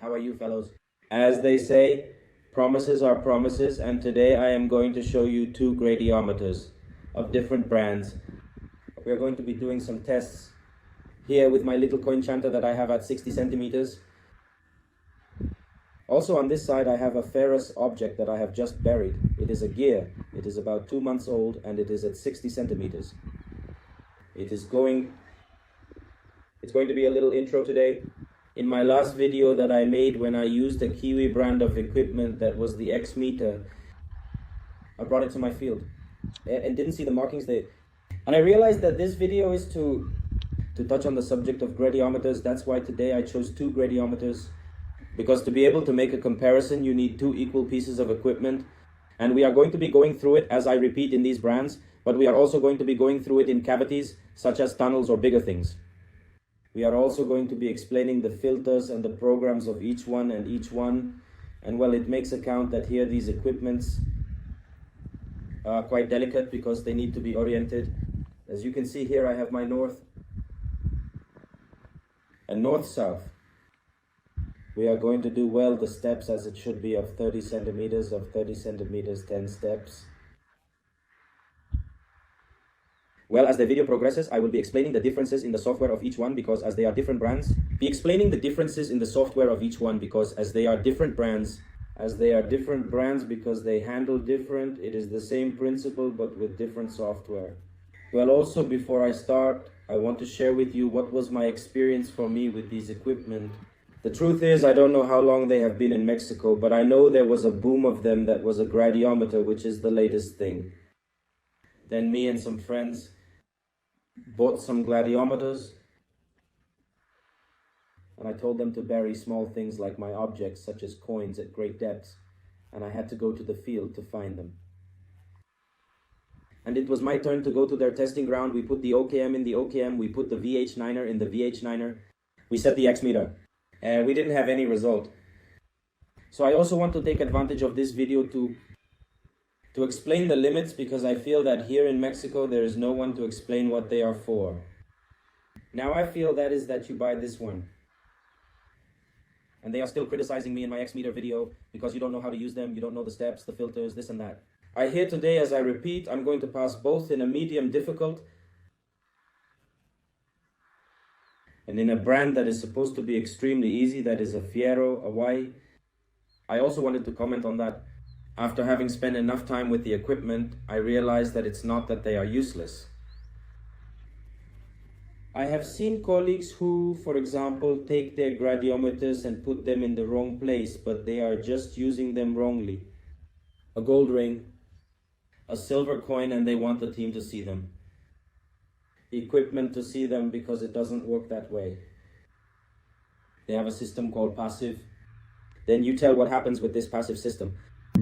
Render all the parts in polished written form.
How are you, fellows? As they say, promises are promises, and today I am going to show you two gradiometers of different brands. We are going to be doing some tests here with my little coin chanter that I have at 60 centimeters. Also on this side I have a ferrous object that I have just buried. It is a gear. It is about 2 months old and it is at 60 centimeters. It's going to be a little intro today. In my last video that I made when I used a Kiwi brand of equipment that was the X-meter, I brought it to my field and didn't see the markings there. And I realized that this video is to touch on the subject of gradiometers. That's why today I chose two gradiometers, because to be able to make a comparison you need two equal pieces of equipment, and we are going to be going through it as I repeat in these brands, but we are also going to be going through it in cavities such as tunnels or bigger things. We are also going to be explaining the filters and the programs of each one, and well, it makes account that here these equipments are quite delicate because they need to be oriented. As you can see here, I have my north and north-south. We are going to do well the steps as it should be of 30 centimeters, 10 steps. Well, as the video progresses, I will be explaining the differences in the software of each one, because as they are different brands, be explaining the differences in the software of each one, because as they are different brands, because they handle different, it is the same principle but with different software. Well, also before I start, I want to share with you what was my experience for me with these equipment. The truth is, I don't know how long they have been in Mexico, but I know there was a boom of them that was a gradiometer, which is the latest thing. Then me and some friends bought some gradiometers, and I told them to bury small things like my objects, such as coins, at great depths, and I had to go to the field to find them. And it was my turn to go to their testing ground. We put the OKM in the OKM, we put the VH9er in the VH9er, we set the X-meter, and we didn't have any result. So I also want to take advantage of this video to explain the limits, because I feel that here in Mexico there is no one to explain what they are for. Now I feel that is that you buy this one. And they are still criticizing me in my X-meter video because you don't know how to use them, you don't know the steps, the filters, this and that. I hear today, as I repeat, I'm going to pass both in a medium difficult and in a brand that is supposed to be extremely easy, that is a Fiero, a Y. I also wanted to comment on that. After having spent enough time with the equipment, I realized that it's not that they are useless. I have seen colleagues who, for example, take their gradiometers and put them in the wrong place, but they are just using them wrongly. A gold ring, a silver coin, and they want the team to see them. Equipment to see them, because it doesn't work that way. They have a system called passive. Then you tell what happens with this passive system.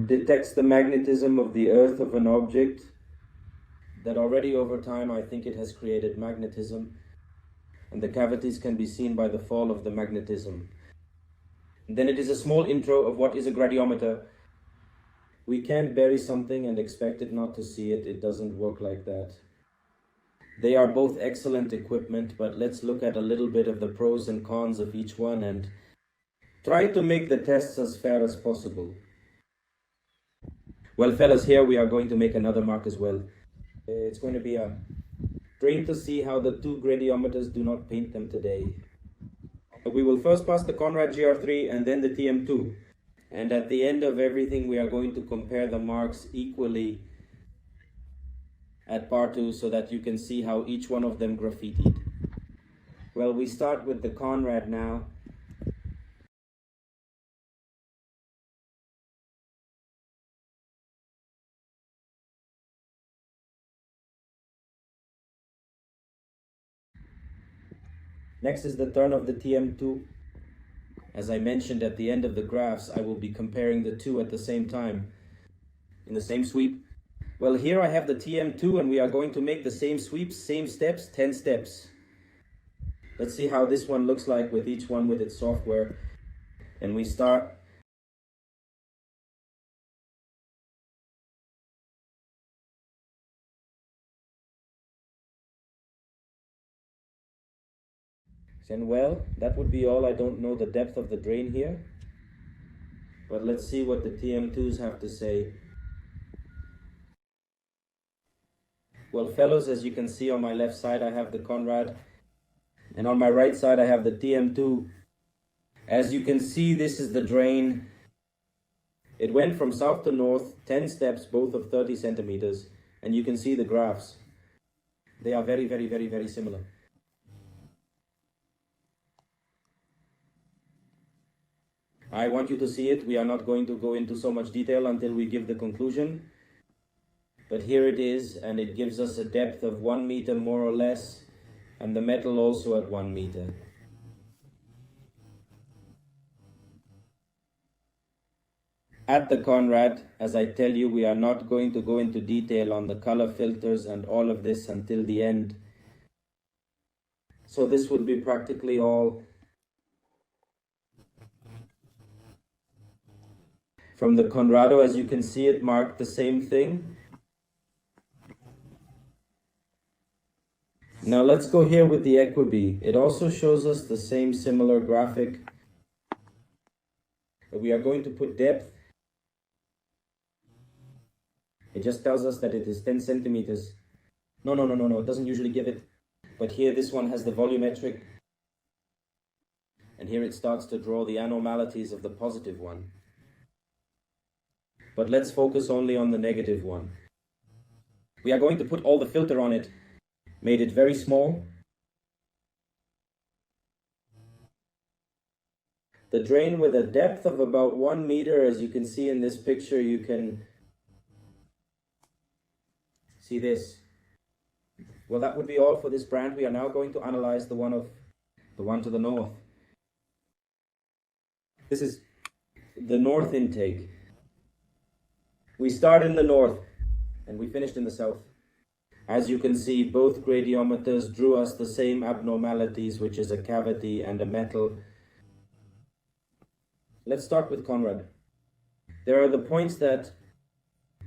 Detects the magnetism of the earth of an object that already over time I think it has created magnetism, and the cavities can be seen by the fall of the magnetism. And then it is a small intro of what is a gradiometer. We can't bury something and expect it not to see it. It doesn't work like that. They are both excellent equipment, but let's look at a little bit of the pros and cons of each one and try to make the tests as fair as possible. Well, fellas, here we are going to make another mark as well. It's going to be a dream to see how the two gradiometers do not paint them today. We will first pass the Conrad GR-3 and then the TM-2. And at the end of everything, we are going to compare the marks equally at part 2 so that you can see how each one of them graffitied. Well, we start with the Conrad now. Next is the turn of the TM-2. As I mentioned at the end of the graphs, I will be comparing the two at the same time, in the same sweep. Well, here I have the TM-2 and we are going to make the same sweeps, same steps, 10 steps. Let's see how this one looks like with each one with its software. And we start. And well, that would be all. I don't know the depth of the drain here, but let's see what the TM2s have to say. Well, fellows, as you can see on my left side, I have the Conrad, and on my right side, I have the TM2. As you can see, this is the drain. It went from south to north, 10 steps, both of 30 centimeters, and you can see the graphs. They are very, very, very, very similar. I want you to see it. We are not going to go into so much detail until we give the conclusion. But here it is, and it gives us a depth of 1 meter more or less, and the metal also at 1 meter. At the Conrad, as I tell you, we are not going to go into detail on the color filters and all of this until the end. So this would be practically all. From the Conrado, as you can see, it marked the same thing. Now let's go here with the Equibee. It also shows us the same similar graphic. But we are going to put depth. It just tells us that it is 10 centimeters. No, it doesn't usually give it. But here this one has the volumetric. And here it starts to draw the anomalies of the positive one. But let's focus only on the negative one. We are going to put all the filter on it. Made it very small. The drain with a depth of about 1 meter, as you can see in this picture, you can see this. Well, that would be all for this brand. We are now going to analyze the one to the north. This is the north intake. We start in the north and we finished in the south. As you can see, both gradiometers drew us the same abnormalities, which is a cavity and a metal. Let's start with Conrad. There are the points that,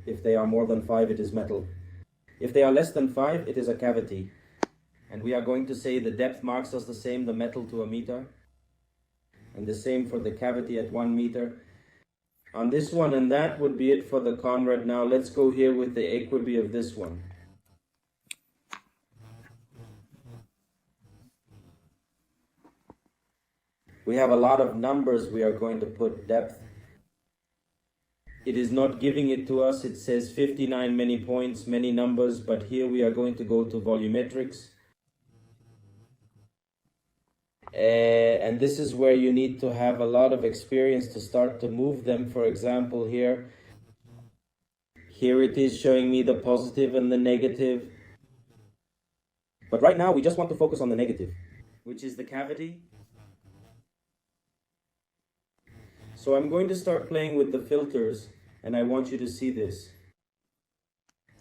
if they are more than 5, it is metal. If they are less than 5, it is a cavity. And we are going to say the depth marks us the same, the metal to a meter. And the same for the cavity at 1 meter. On this one, and that would be it for the Conrad. Now let's go here with the Equibee of this one. We have a lot of numbers we are going to put depth. It is not giving it to us. It says 59 many points, many numbers, but here we are going to go to volumetrics. And this is where you need to have a lot of experience to start to move them. For example, here it is showing me the positive and the negative. But right now we just want to focus on the negative, which is the cavity. So I'm going to start playing with the filters, and I want you to see this.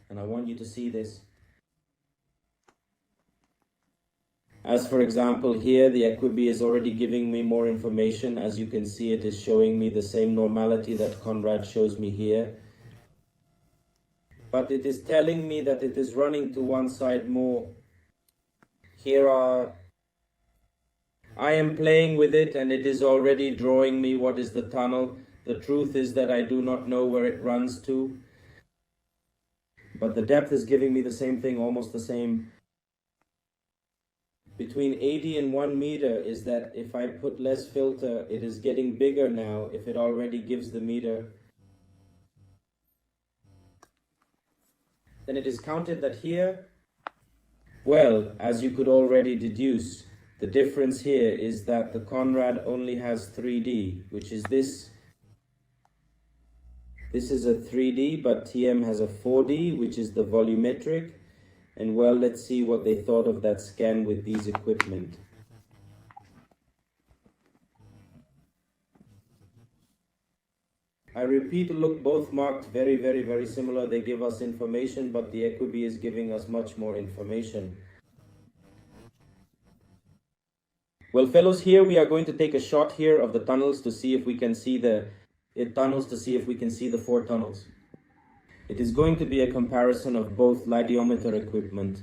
And I want you to see this. As for example, here the Equibee is already giving me more information. As you can see, it is showing me the same normality that Conrad shows me here. But it is telling me that it is running to one side more. I am playing with it and it is already drawing me what is the tunnel. The truth is that I do not know where it runs to. But the depth is giving me the same thing, almost the same. Between 80 and 1 meter is that if I put less filter, it is getting bigger now if it already gives the meter. Then it is counted that here, well, as you could already deduce, the difference here is that the Conrad only has 3D, which is this. This is a 3D, but TM has a 4D, which is the volumetric. And well, let's see what they thought of that scan with these equipment. I repeat, look, both marked very, very, very similar. They give us information, but the Equibee is giving us much more information. Well, fellows, here we are going to take a shot here of the tunnels to see if we can see the 4 tunnels. It is going to be a comparison of both Gradiometer equipment,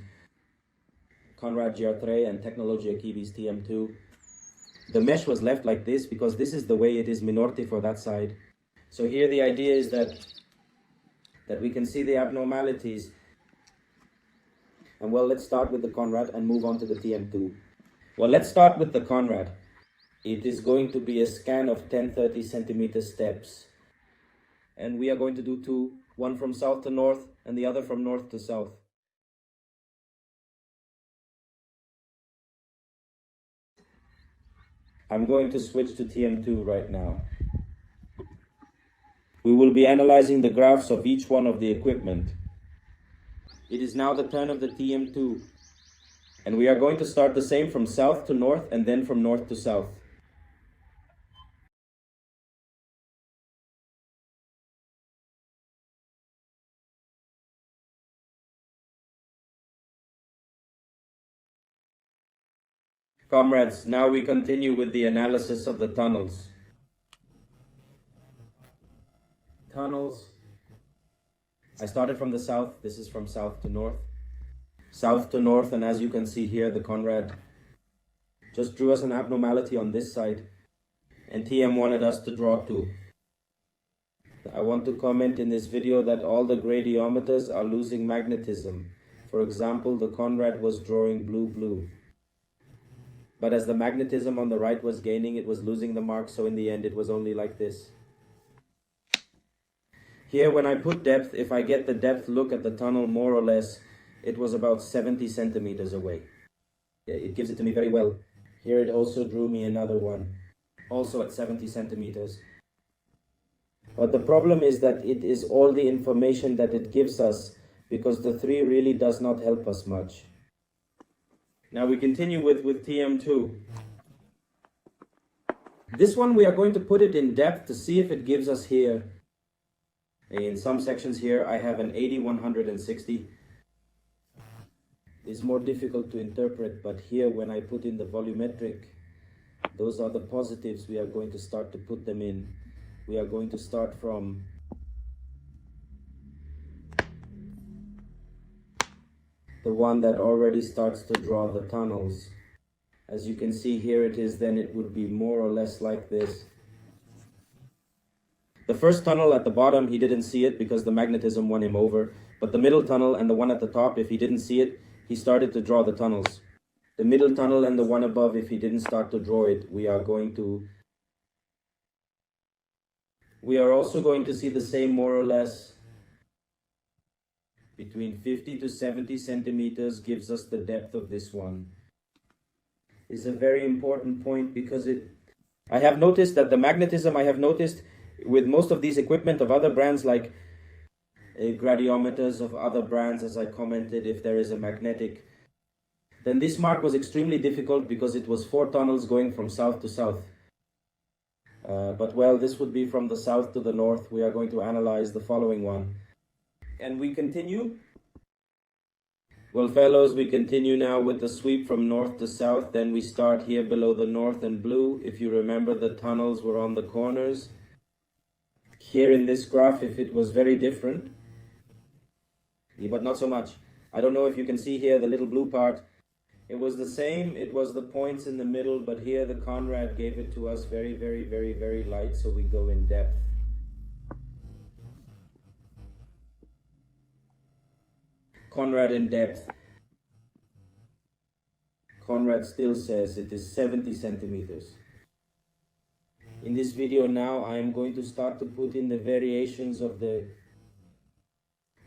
Conrad GR-3 and Technology Equibee's TM-2. the mesh was left like this because this is the way it is minority for that side. So here the idea is that we can see the abnormalities. And well, let's start with the Conrad and move on to the TM-2. Well, let's start with the Conrad. It is going to be a scan of 10-30 centimeter steps. And we are going to do two, one from south to north and the other from north to south. I'm going to switch to TM2 right now. We will be analyzing the graphs of each one of the equipment. It is now the turn of the TM2. And we are going to start the same from south to north and then from north to south. Comrades, now we continue with the analysis of the tunnels. Tunnels. I started from the south. This is from south to north. South to north, and as you can see here, the Conrad just drew us an abnormality on this side, and TM wanted us to draw two. I want to comment in this video that all the gradiometers are losing magnetism. For example, the Conrad was drawing blue-blue. But as the magnetism on the right was gaining, it was losing the mark, so in the end it was only like this. Here when I put depth, if I get the depth look at the tunnel more or less, it was about 70 centimeters away. It gives it to me very well. Here it also drew me another one, also at 70 centimeters. But the problem is that it is all the information that it gives us, because the 3 really does not help us much. Now we continue with TM2. This one we are going to put it in depth to see if it gives us here. In some sections here I have an 80, 160. It's more difficult to interpret, but here when I put in the volumetric, those are the positives. We are going to start to put them in. We are going to start from the one that already starts to draw the tunnels. As you can see here it is, then it would be more or less like this. The first tunnel at the bottom, he didn't see it because the magnetism won him over. But the middle tunnel and the one at the top, if he didn't see it, he started to draw the tunnels. The middle tunnel and the one above, if he didn't start to draw it, we are also going to see the same more or less. Between 50 to 70 centimeters gives us the depth of this one. It's a very important point because I have noticed that the magnetism, I have noticed with most of these equipment of other brands like gradiometers of other brands, as I commented, if there is a magnetic, then this mark was extremely difficult because it was 4 tunnels going from south to south. But well, this would be from the south to the north. We are going to analyze the following one. And we continue. Well, fellows, we continue now with the sweep from north to south. Then we start here below the north and blue. If you remember, the tunnels were on the corners. Here in this graph, if it was very different, but not so much. I don't know if you can see here the little blue part. It was the same. It was the points in the middle, but here the Conrad gave it to us very, very, very, very light, so we go in depth. Conrad in depth. Conrad still says it is 70 centimeters. In this video now, I am going to start to put in the variations of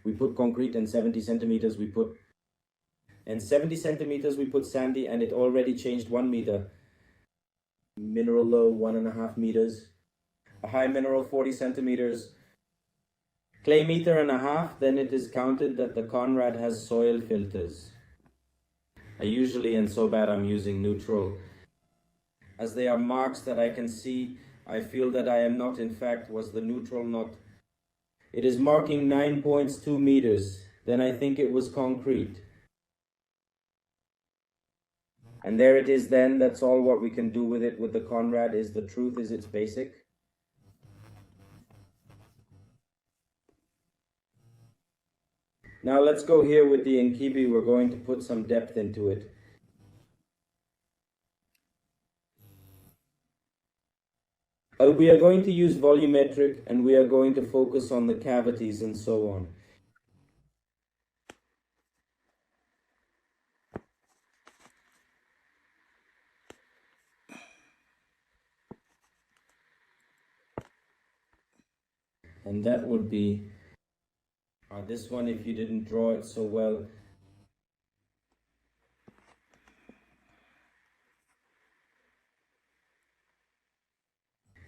we put concrete and 70 centimeters we put, and 70 centimeters we put sandy, and it already changed 1 meter. Mineral low, 1.5 meters. A high mineral, 40 centimeters. Clay 1.5 meters, then it is counted that the Conrad has soil filters. I usually, and so bad I'm using neutral. As they are marks that I can see, I feel that I am not, in fact, was the neutral not. It is marking 9.2 meters. Then I think it was concrete. And there it is then. That's all what we can do with it. With the Conrad is the truth is it's basic. Now let's go here with the Inkibi. We're going to put some depth into it. We are going to use volumetric, and we are going to focus on the cavities and so on. And that would be this one, if you didn't draw it so well.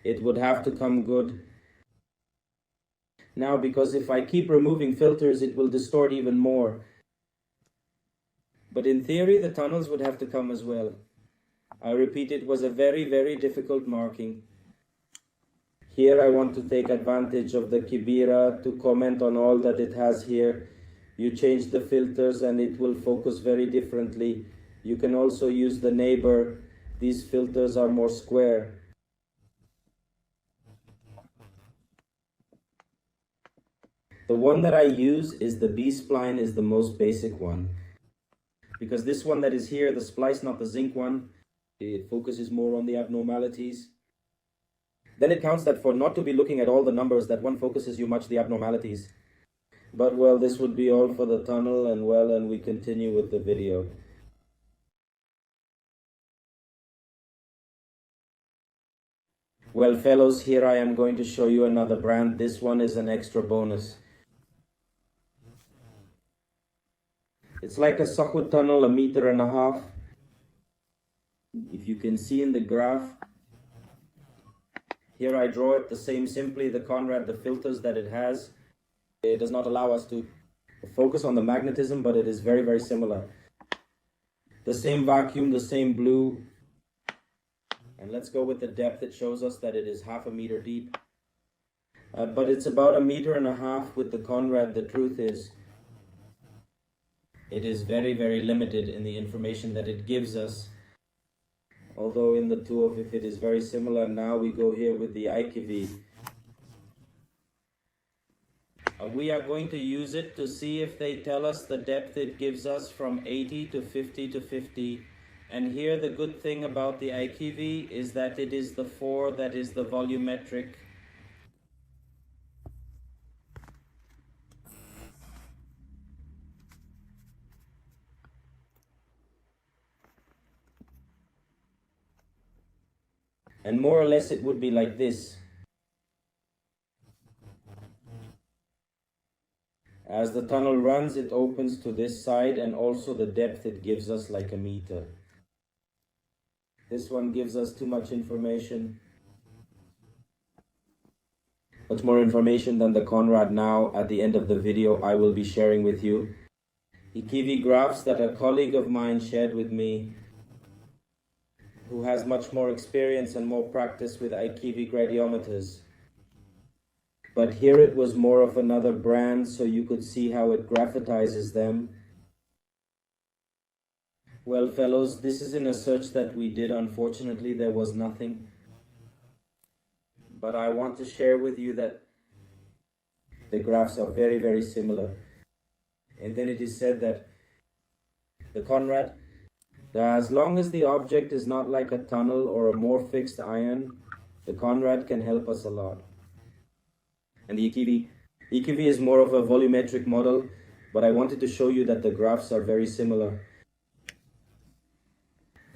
It would have to come good. Now, because if I keep removing filters, it will distort even more. But in theory, the tunnels would have to come as well. I repeat, it was a very, very difficult marking. Here I want to take advantage of the Kibira to comment on all that it has here. You change the filters and it will focus very differently. You can also use the neighbor. These filters are more square. The one that I use is the B-spline, is the most basic one. Because this one that is here, the splice, not the zinc one, it focuses more on the abnormalities. Then it counts that for not to be looking at all the numbers, that one focuses you much the abnormalities. But well, this would be all for the tunnel, and well, and we continue with the video. Well, fellows, here I am going to show you another brand. This one is an extra bonus. It's like a Sakut tunnel, 1.5 meters. If you can see in the graph, here I draw it the same simply, the Conrad, the filters that it has. It does not allow us to focus on the magnetism, but it is very, very similar. The same vacuum, the same blue. And let's go with the depth. It shows us that it is 0.5 meter deep. But it's about 1.5 meters with the Conrad. The truth is, it is very, very limited in the information that it gives us. Although in the two of it is very similar. Now we go here with the IKV. We are going to use it to see if they tell us the depth it gives us from 80 to 50 to 50. And here the good thing about the IKV is that it is the 4 that is the volumetric. And more or less it would be like this. As the tunnel runs, it opens to this side, and also the depth it gives us like 1 meter. This one gives us too much information. Much more information than the Conrad. Now, at the end of the video, I will be sharing with you IKV graphs that a colleague of mine shared with me, who has much more experience and more practice with IKV gradiometers. But here it was more of another brand, so you could see how it graphitizes them. Well, fellows, this is in a search that we did. Unfortunately, there was nothing. But I want to share with you that the graphs are very, very similar. And then it is said that the Conrad, as long as the object is not like a tunnel or a more fixed iron, the Conrad can help us a lot. And the IKV is more of a volumetric model, but I wanted to show you that the graphs are very similar.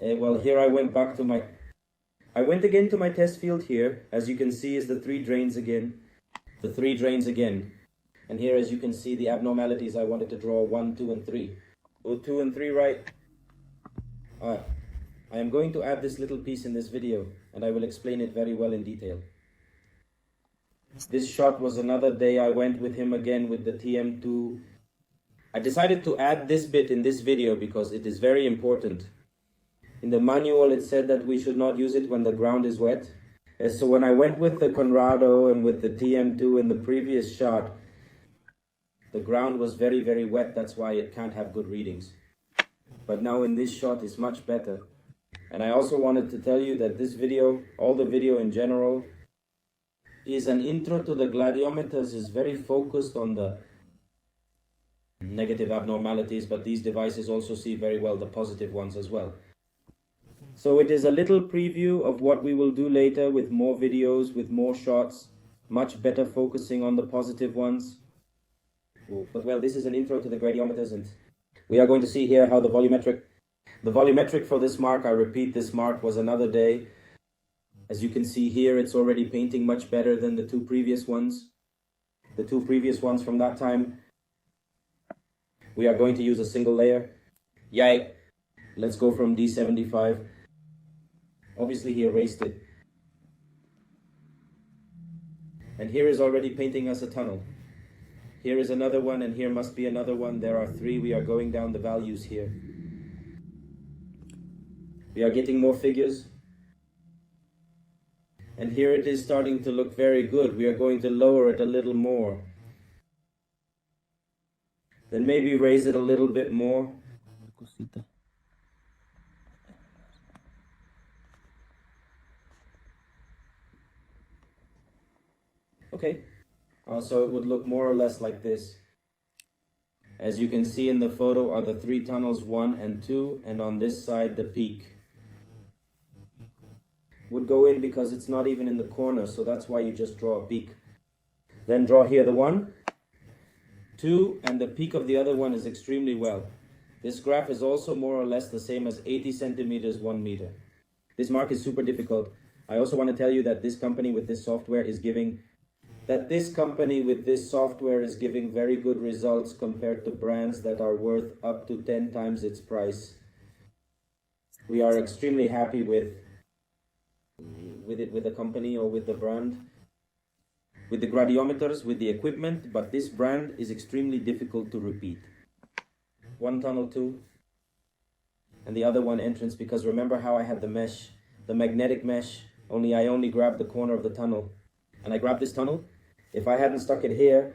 Well, here I went again to my test field here. As you can see, is the 3 drains again. The 3 drains again. And here, as you can see, the abnormalities, I wanted to draw 1, 2, and 3. Oh, 2 and 3, right? I am going to add this little piece in this video, and I will explain it very well in detail. This shot was another day I went with him again with the TM-2. I decided to add this bit in this video because it is very important. In the manual it said that we should not use it when the ground is wet. So when I went with the Conrado and with the TM-2 in the previous shot, the ground was very, very wet. That's why it can't have good readings. But now in this shot it's much better. And I also wanted to tell you that this video, all the video in general, is an intro to the gradiometers, is very focused on the negative abnormalities, but these devices also see very well the positive ones as well. So it is a little preview of what we will do later with more videos, with more shots, much better focusing on the positive ones. But well, this is an intro to the gradiometers, and we are going to see here how the volumetric for this mark, I repeat, this mark was another day. As you can see here, it's already painting much better than the two previous ones. The two previous ones from that time. We are going to use a single layer. Yay! Let's go from D75. Obviously he erased it. And here is already painting us a tunnel. Here is another one, and here must be another one. There are three. We are going down the values here. We are getting more figures. And here it is starting to look very good. We are going to lower it a little more. Then maybe raise it a little bit more. Okay. So it would look more or less like this. As you can see in the photo are the three tunnels 1 and 2, and on this side the peak would go in because it's not even in the corner, so that's why you just draw a peak. Then draw here the 1, 2, and the peak of the other one is extremely well. This graph is also more or less the same as 80 centimeters 1 meter. This mark is super difficult. I also want to tell you that this company with this software is giving very good results compared to brands that are worth up to 10 times its price. We are extremely happy with the company or with the brand, with the gradiometers, with the equipment, but this brand is extremely difficult to repeat. One tunnel 2, and the other one entrance, because remember how I had the mesh, the magnetic mesh, I only grabbed the corner of the tunnel, and I grabbed this tunnel. If I hadn't stuck it here,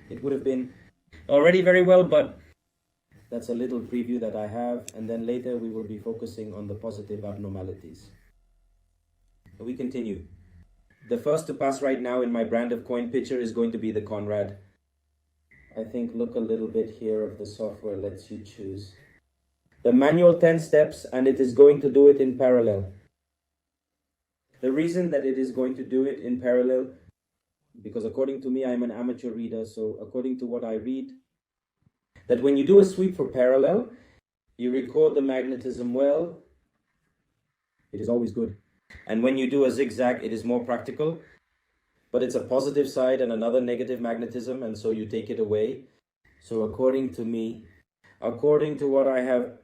it would have been already very well, but that's a little preview that I have, and then later we will be focusing on the positive abnormalities. We continue. The first to pass right now in my brand of coin picture is going to be the Conrad. I think look a little bit here of the software lets you choose. The manual 10 steps, and it is going to do it in parallel. The reason that it is going to do it in parallel, because according to me, I'm an amateur reader, so according to what I read, that when you do a sweep for parallel, you record the magnetism well. It is always good. And when you do a zigzag, it is more practical, but it's a positive side and another negative magnetism, and so you take it away. So according to me, according to what I have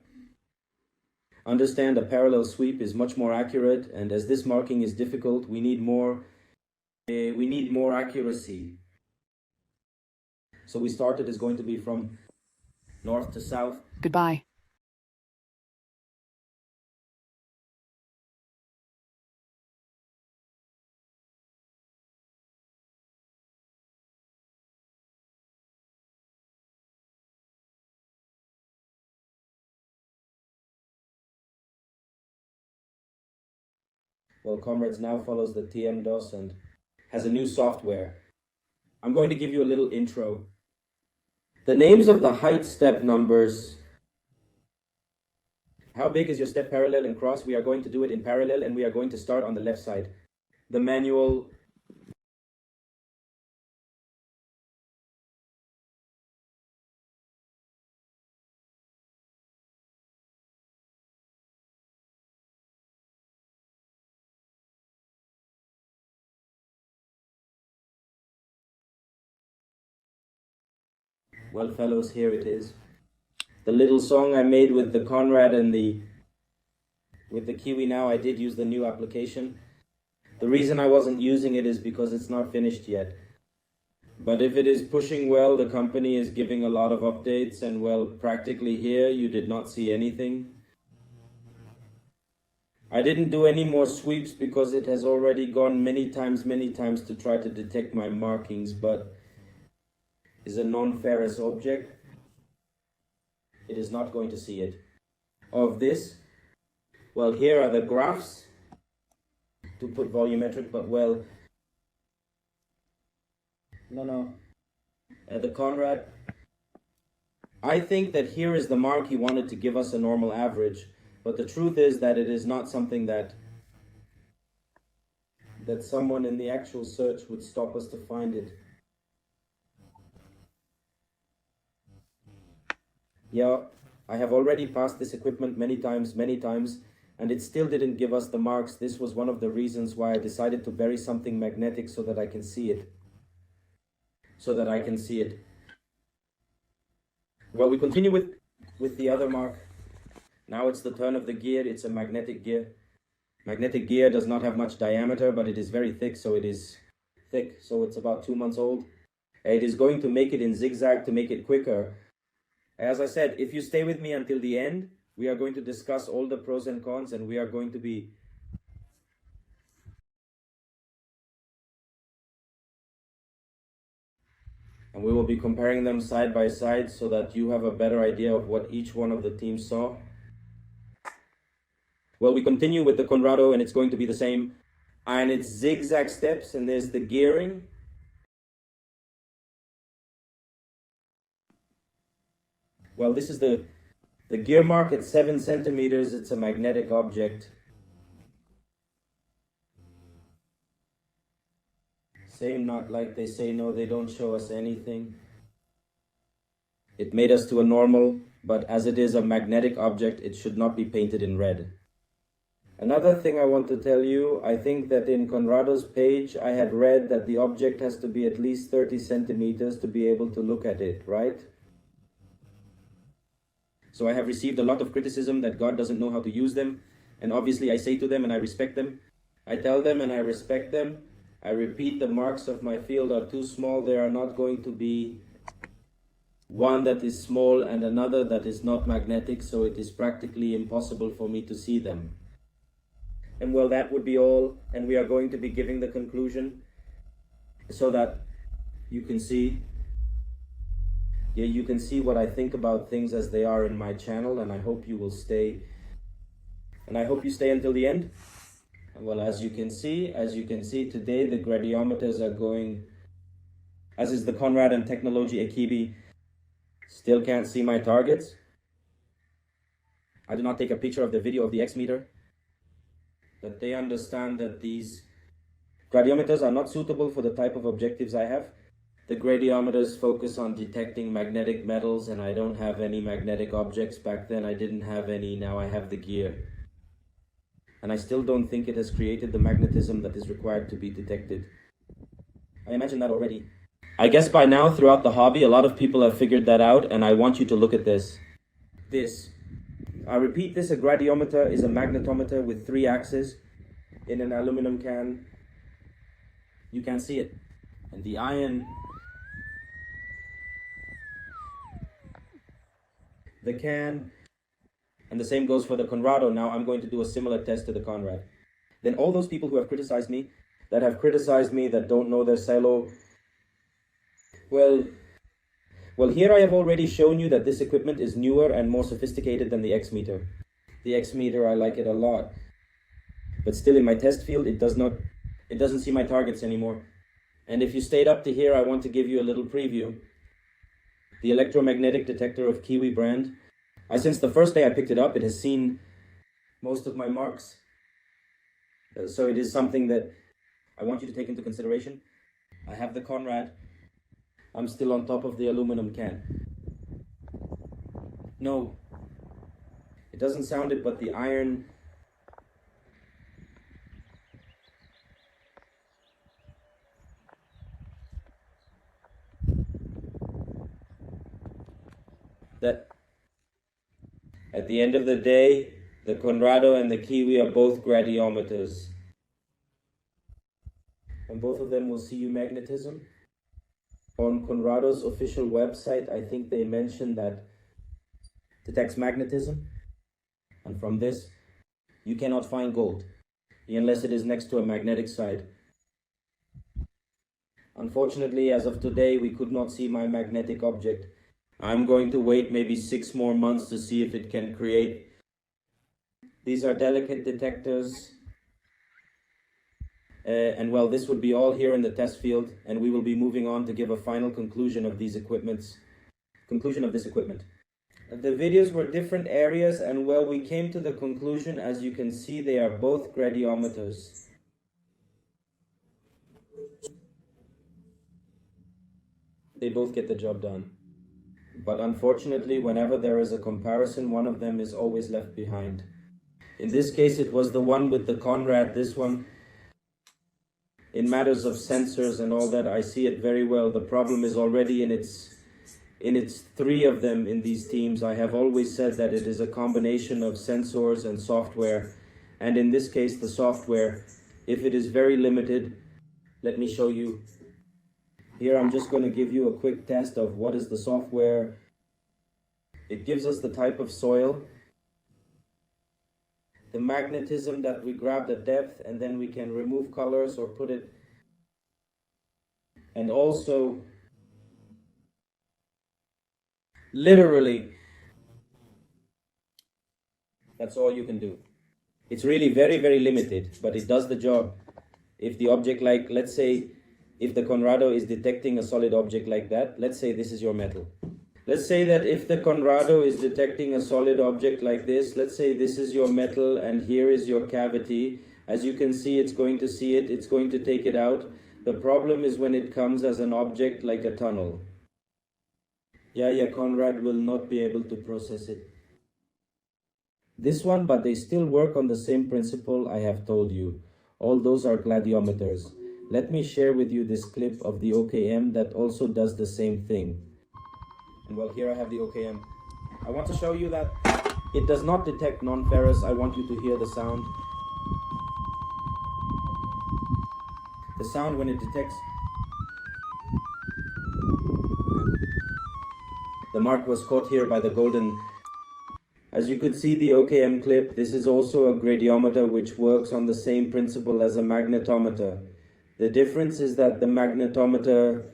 understand, a parallel sweep is much more accurate, and as this marking is difficult, we need more accuracy. So we started is going to be from north to south. Goodbye. Well, Conrad now follows the TM-2 and has a new software. I'm going to give you a little intro. The names of the height step numbers. How big is your step parallel and cross? We are going to do it in parallel, and we are going to start on the left side. The manual. Well, fellows, here it is. The little song I made with the Conrad and with the Kiwi now, I did use the new application. The reason I wasn't using it is because it's not finished yet. But if it is pushing well, the company is giving a lot of updates, and well, practically here, you did not see anything. I didn't do any more sweeps because it has already gone many times to try to detect my markings, but is a non-ferrous object. It is not going to see it. Of this, well, here are the graphs to put volumetric, but well, the Conrad, I think that here is the mark he wanted to give us a normal average, But the truth is that it is not something that someone in the actual search would stop us to find it. Yeah, I have already passed this equipment many times, and it still didn't give us the marks. This was one of the reasons why I decided to bury something magnetic so that I can see it. Well, we continue with the other mark. Now it's the turn of the gear. It's a magnetic gear. Magnetic gear does not have much diameter, but it is very thick, so it's about 2 months old. It is going to make it in zigzag to make it quicker. As I said, if you stay with me until the end, we are going to discuss all the pros and cons, and we are going to be we will be comparing them side by side so that you have a better idea of what each one of the teams saw. Well, we continue with the Conrado, and it's going to be the same. And it's zigzag steps, and there's the gearing. Well, this is the gear mark at 7 centimeters. It's a magnetic object. Same, not like they say, no, they don't show us anything. It made us to a normal, but as it is a magnetic object, it should not be painted in red. Another thing I want to tell you, I think that in Conrado's page, I had read that the object has to be at least 30 centimeters to be able to look at it, right? So I have received a lot of criticism that God doesn't know how to use them. And obviously I say to them and I respect them. I tell them and I respect them. I repeat, the marks of my field are too small. There are not going to be one that is small and another that is not magnetic, so it is practically impossible for me to see them. And well, that would be all, and we are going to be giving the conclusion so that you can see. Yeah, you can see what I think about things as they are in my channel, and I hope you will stay. And I hope you stay until the end. Well, as you can see today, the gradiometers are going, as is the Conrad and Technology Akibi. Still can't see my targets. I do not take a picture of the video of the X meter. But they understand that these gradiometers are not suitable for the type of objectives I have. The gradiometers focus on detecting magnetic metals, and I don't have any magnetic objects. Back then I didn't have any, now I have the gear. And I still don't think it has created the magnetism that is required to be detected. I mentioned that already. I guess by now, throughout the hobby, a lot of people have figured that out, and I want you to look at this. I repeat this, a gradiometer is a magnetometer with 3 axes in an aluminum can. You can't see it. And the iron, the can, and the same goes for the Conrado. Now I'm going to do a similar test to the Conrad. Then all those people who have criticized me, that don't know their cello, well, here I have already shown you that this equipment is newer and more sophisticated than the X meter. The X meter, I like it a lot. But still in my test field, it doesn't see my targets anymore. And if you stayed up to here, I want to give you a little preview. The electromagnetic detector of Kiwi brand. Since the first day I picked it up, it has seen most of my marks. So it is something that I want you to take into consideration. I have the Conrad. I'm still on top of the aluminum can. No, it doesn't sound it, but the iron, that at the end of the day, the Conrado and the Kiwi are both gradiometers. And both of them will see you magnetism. On Conrado's official website, I think they mentioned that detects magnetism. And from this, you cannot find gold, unless it is next to a magnetic side. Unfortunately, as of today, we could not see my magnetic object. I'm going to wait maybe 6 more months to see if it can create. These are delicate detectors. And well, this would be all here in the test field, and we will be moving on to give a final conclusion of this equipment. The videos were different areas, and well, we came to the conclusion, as you can see, they are both gradiometers. They both get the job done. But unfortunately, whenever there is a comparison, one of them is always left behind. In this case, it was the one with the Conrad. This one, in matters of sensors and all that, I see it very well. The problem is already in its three of them in these teams. I have always said that it is a combination of sensors and software. And in this case, the software, if it is very limited, let me show you. Here, I'm just going to give you a quick test of what is the software. It gives us the type of soil, the magnetism that we grabbed at depth, and then we can remove colors or put it. And also, literally, that's all you can do. It's really very, very limited, but it does the job. If the object, like, let's say, if the Conrado is detecting a solid object like that, let's say this is your metal. Let's say that if the Conrado is detecting a solid object like this, let's say this is your metal and here is your cavity. As you can see, it's going to see it, it's going to take it out. The problem is when it comes as an object like a tunnel. Yeah, Conrad will not be able to process it. This one, but they still work on the same principle I have told you. All those are gradiometers. Let me share with you this clip of the OKM that also does the same thing. And well, here I have the OKM. I want to show you that it does not detect non-ferrous. I want you to hear the sound. The sound when it detects. The mark was caught here by the golden. As you could see the OKM clip, this is also a gradiometer which works on the same principle as a magnetometer. The difference is that the magnetometer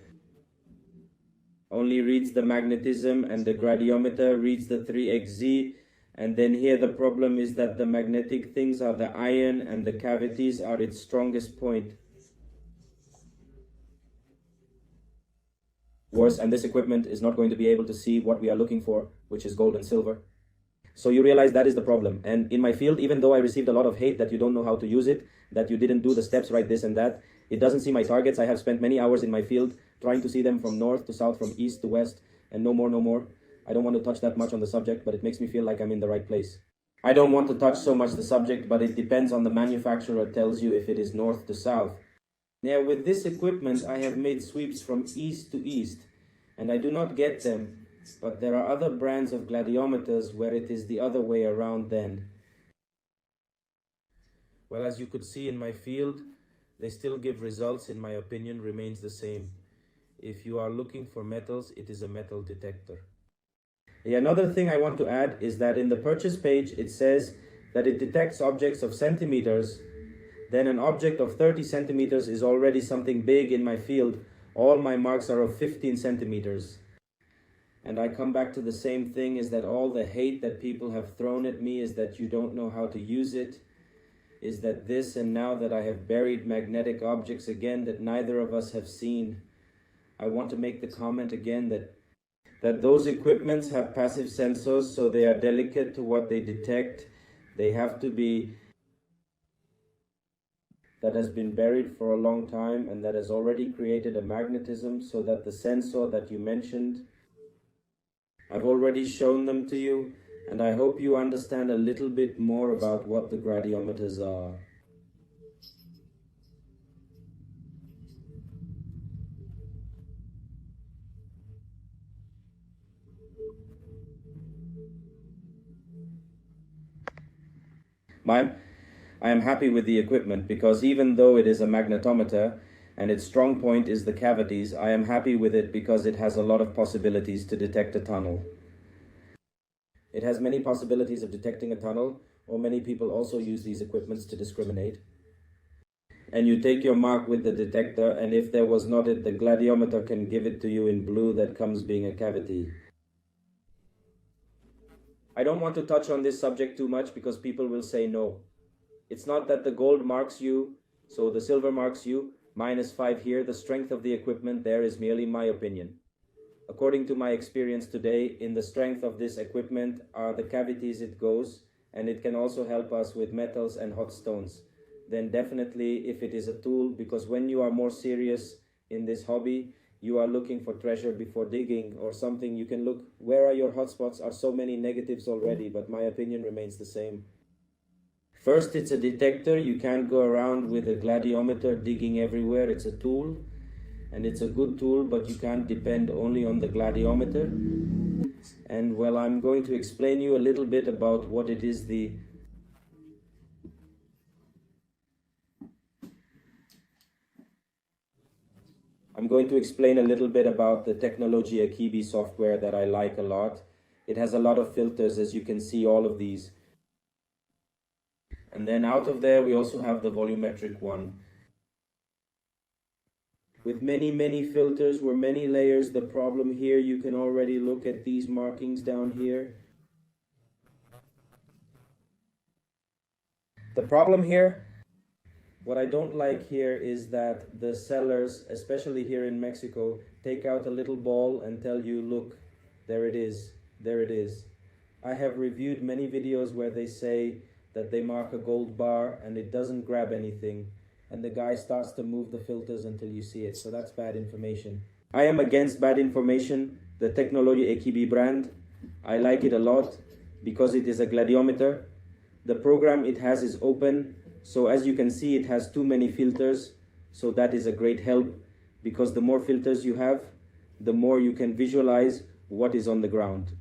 only reads the magnetism and the gradiometer reads the 3xz. And then here the problem is that the magnetic things are the iron and the cavities are its strongest point. Worse, and this equipment is not going to be able to see what we are looking for, which is gold and silver. So you realize that is the problem. And in my field, even though I received a lot of hate that you don't know how to use it, that you didn't do the steps right, this and that, it doesn't see my targets. I have spent many hours in my field trying to see them from north to south, from east to west, and no more. I don't want to touch that much on the subject, but it makes me feel like I'm in the right place. I don't want to touch so much the subject, but it depends on the manufacturer tells you if it is north to south. Now with this equipment, I have made sweeps from east to east, and I do not get them, but there are other brands of gradiometers where it is the other way around then. Well, as you could see in my field, they still give results. In my opinion, remains the same. If you are looking for metals, it is a metal detector. Another thing I want to add is that in the purchase page, it says that it detects objects of centimeters. Then an object of 30 centimeters is already something big in my field. All my marks are of 15 centimeters. And I come back to the same thing, is that all the hate that people have thrown at me is that you don't know how to use it. Is that this, and now that I have buried magnetic objects again that neither of us have seen, I want to make the comment again that those equipments have passive sensors, so they are delicate to what they detect. They have to be, that has been buried for a long time and that has already created a magnetism, so that the sensor that you mentioned, I've already shown them to you. And I hope you understand a little bit more about what the gradiometers are. I am happy with the equipment because even though it is a magnetometer and its strong point is the cavities, I am happy with it because it has a lot of possibilities to detect a tunnel. It has many possibilities of detecting a tunnel, or many people also use these equipments to discriminate. And you take your mark with the detector, and if there was not it, the gradiometer can give it to you in blue that comes being a cavity. I don't want to touch on this subject too much because people will say no. It's not that the gold marks you, so the silver marks you, -5 here. The strength of the equipment there is merely my opinion. according to my experience today, in the strength of this equipment are the cavities it goes, and it can also help us with metals and hot stones. Then definitely if it is a tool, because when you are more serious in this hobby, you are looking for treasure before digging or something, you can look, where are your hotspots? Are so many negatives already, but my opinion remains the same. First, it's a detector. You can't go around with a gradiometer digging everywhere. It's a tool, and it's a good tool, but you can't depend only on the gradiometer. And well, I'm going to explain you a little bit about what it is I'm going to explain a little bit about the Technology Akibi software that I like a lot. It has a lot of filters, as you can see, all of these. And then out of there, we also have the volumetric one. With many filters, with many layers. The problem here, you can already look at these markings down here. The problem here, what I don't like here is that the sellers, especially here in Mexico, take out a little ball and tell you, look, there it is, there it is. I have reviewed many videos where they say that they mark a gold bar and it doesn't grab anything, and the guy starts to move the filters until you see it, so that's bad information. I am against bad information. The Technology Akibi brand, I like it a lot because it is a gradiometer. The program it has is open. So as you can see, it has too many filters, so that is a great help, because the more filters you have, the more you can visualize what is on the ground.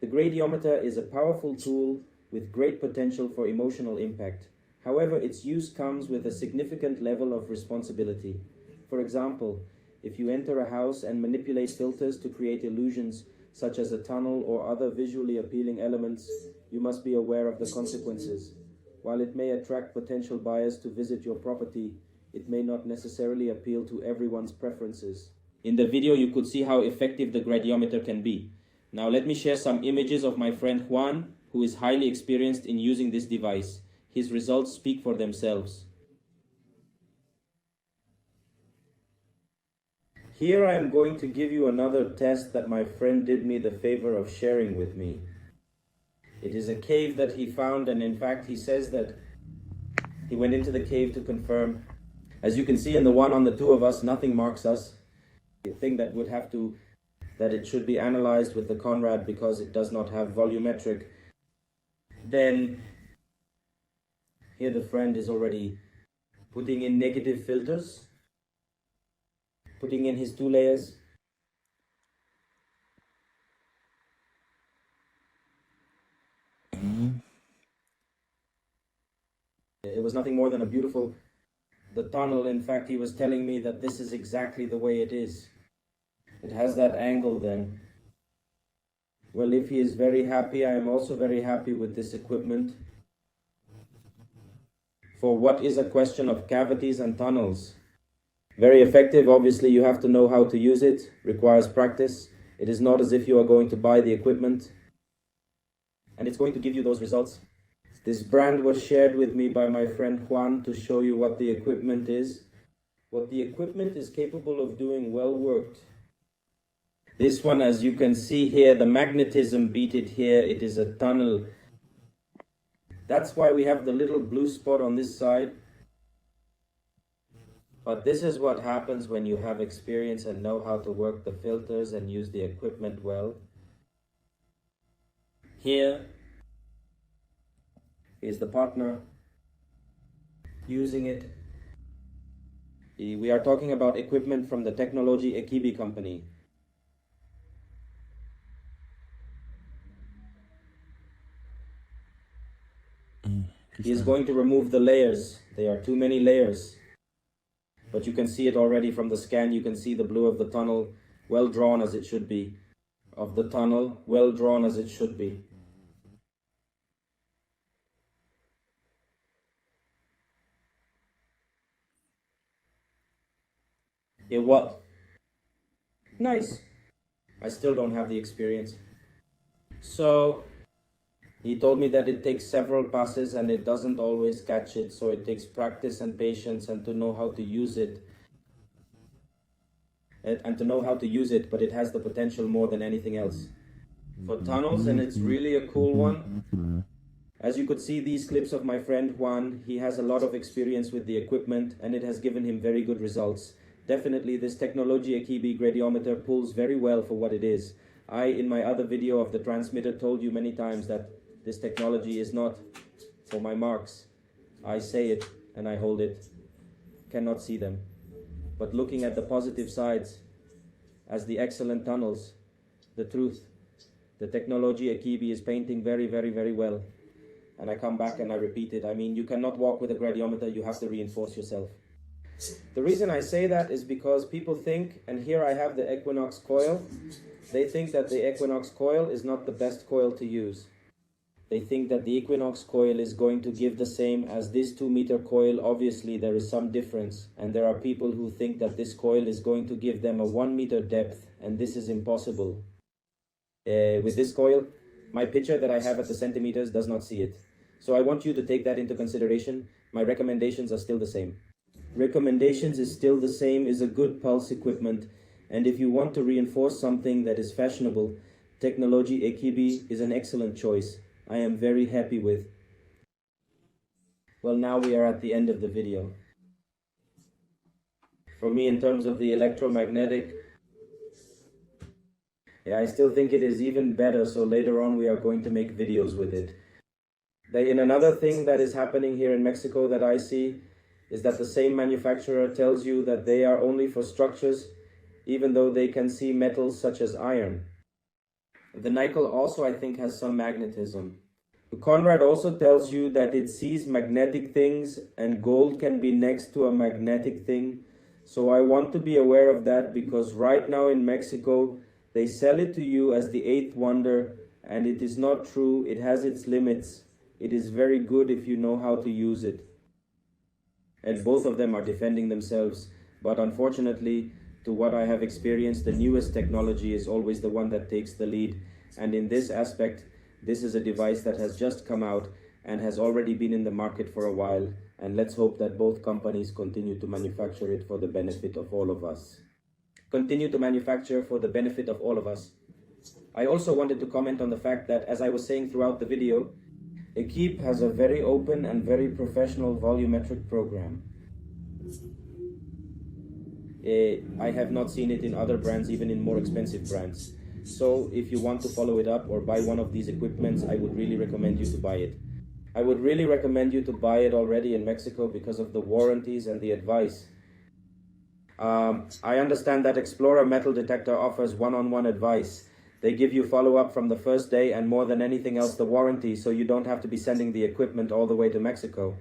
The gradiometer is a powerful tool with great potential for emotional impact. However, its use comes with a significant level of responsibility. For example, if you enter a house and manipulate filters to create illusions, such as a tunnel or other visually appealing elements, you must be aware of the consequences. While it may attract potential buyers to visit your property, it may not necessarily appeal to everyone's preferences. In the video, you could see how effective the gradiometer can be. Now let me share some images of my friend Juan, who is highly experienced in using this device. His results speak for themselves. Here I am going to give you another test that my friend did me the favor of sharing with me. It is a cave that he found, and in fact he says that he went into the cave to confirm. As you can see in the one on the two of us, nothing marks us. The thing that would have to, that it should be analyzed with the Conrad because it does not have volumetric. Then here the friend is already putting in negative filters, putting in his 2 layers. It was nothing more than a beautiful, the tunnel, in fact, he was telling me that this is exactly the way it is. It has that angle then. Well, if he is very happy, I am also very happy with this equipment. For what is a question of cavities and tunnels. Very effective. Obviously, you have to know how to use it. Requires practice. It is not as if you are going to buy the equipment and it's going to give you those results. This brand was shared with me by my friend Juan to show you what the equipment is. What the equipment is capable of doing, well worked. This one, as you can see here, the magnetism beat it here. It is a tunnel. That's why we have the little blue spot on this side. But this is what happens when you have experience and know how to work the filters and use the equipment well. Here is the partner using it. We are talking about equipment from the Technology Akibi company. He is going to remove the layers. There are too many layers. But you can see it already from the scan. You can see the blue of the tunnel, well drawn as it should be. Of the tunnel, well drawn as it should be. It was nice. I still don't have the experience. So he told me that it takes several passes and it doesn't always catch it. So it takes practice and patience and to know how to use it. and to know how to use it, but it has the potential more than anything else. For tunnels, and it's really a cool one. As you could see these clips of my friend Juan, he has a lot of experience with the equipment and it has given him very good results. Definitely this technology Akebi gradiometer pulls very well for what it is. I, in my other video of the transmitter, told you many times that this technology is not for my marks. I say it and I hold it, cannot see them. But looking at the positive sides, as the excellent tunnels, the truth, the technology Akebi is painting very, very, very well. And I come back and I repeat it. I mean, you cannot walk with a gradiometer, you have to reinforce yourself. The reason I say that is because people think, and here I have the Equinox coil, they think that the Equinox coil is not the best coil to use. They think that the Equinox coil is going to give the same as this 2-meter coil. Obviously, there is some difference. And there are people who think that this coil is going to give them a 1-meter depth, and this is impossible. With this coil, my picture that I have at the centimeters does not see it. So I want you to take that into consideration. My recommendations are still the same. Recommendations is still the same, is a good pulse equipment. And if you want to reinforce something that is fashionable, technology Akebi is an excellent choice. I am very happy with. Well, now we are at the end of the video. For me, in terms of the electromagnetic, I still think it is even better, so later on we are going to make videos with it. In another thing that is happening here in Mexico that I see is that the same manufacturer tells you that they are only for structures, even though they can see metals such as iron. The nickel also, I think, has some magnetism. Conrad also tells you that it sees magnetic things and gold can be next to a magnetic thing. So I want to be aware of that, because right now in Mexico, they sell it to you as the 8th wonder, and it is not true. It has its limits. It is very good if you know how to use it. And both of them are defending themselves. But unfortunately, to what I have experienced, the newest technology is always the one that takes the lead. And in this aspect, this is a device that has just come out and has already been in the market for a while. And let's hope that both companies continue to manufacture it for the benefit of all of us. Continue to manufacture for the benefit of all of us. I also wanted to comment on the fact that, as I was saying throughout the video, Akebi has a very open and very professional volumetric program. I have not seen it in other brands, even in more expensive brands. So if you want to follow it up or buy one of these equipments, I would really recommend you to buy it. I would really recommend you to buy it already in Mexico because of the warranties and the advice. I understand that Explorer Metal Detector offers one-on-one advice. They give you follow-up from the first day, and more than anything else, the warranty, so you don't have to be sending the equipment all the way to Mexico.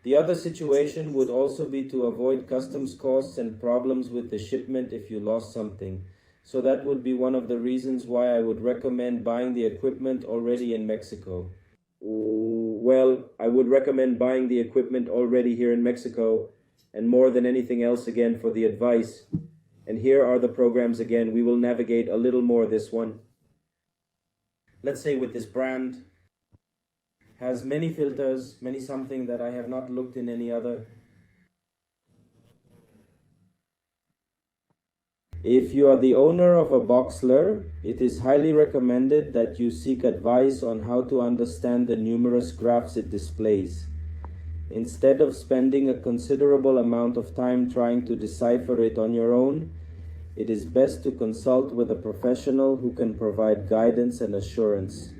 The other situation would also be to avoid customs costs and problems with the shipment if you lost something. So that would be one of the reasons why I would recommend buying the equipment already in Mexico. Well, I would recommend buying the equipment already here in Mexico, and more than anything else, again, for the advice. And here are the programs again. We will navigate a little more this one. Let's say with this brand, has many filters, many something that I have not looked in any other. If you are the owner of a Boxler, it is highly recommended that you seek advice on how to understand the numerous graphs it displays. Instead of spending a considerable amount of time trying to decipher it on your own, it is best to consult with a professional who can provide guidance and assurance.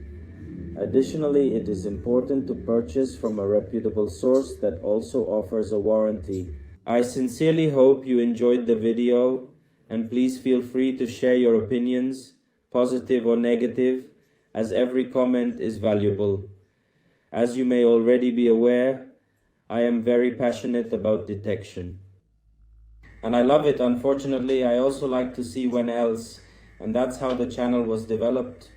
Additionally, it is important to purchase from a reputable source that also offers a warranty. I sincerely hope you enjoyed the video, and please feel free to share your opinions, positive or negative, as every comment is valuable. As you may already be aware, I am very passionate about detection. And I love it. Unfortunately, I also like to see when else, and that's how the channel was developed.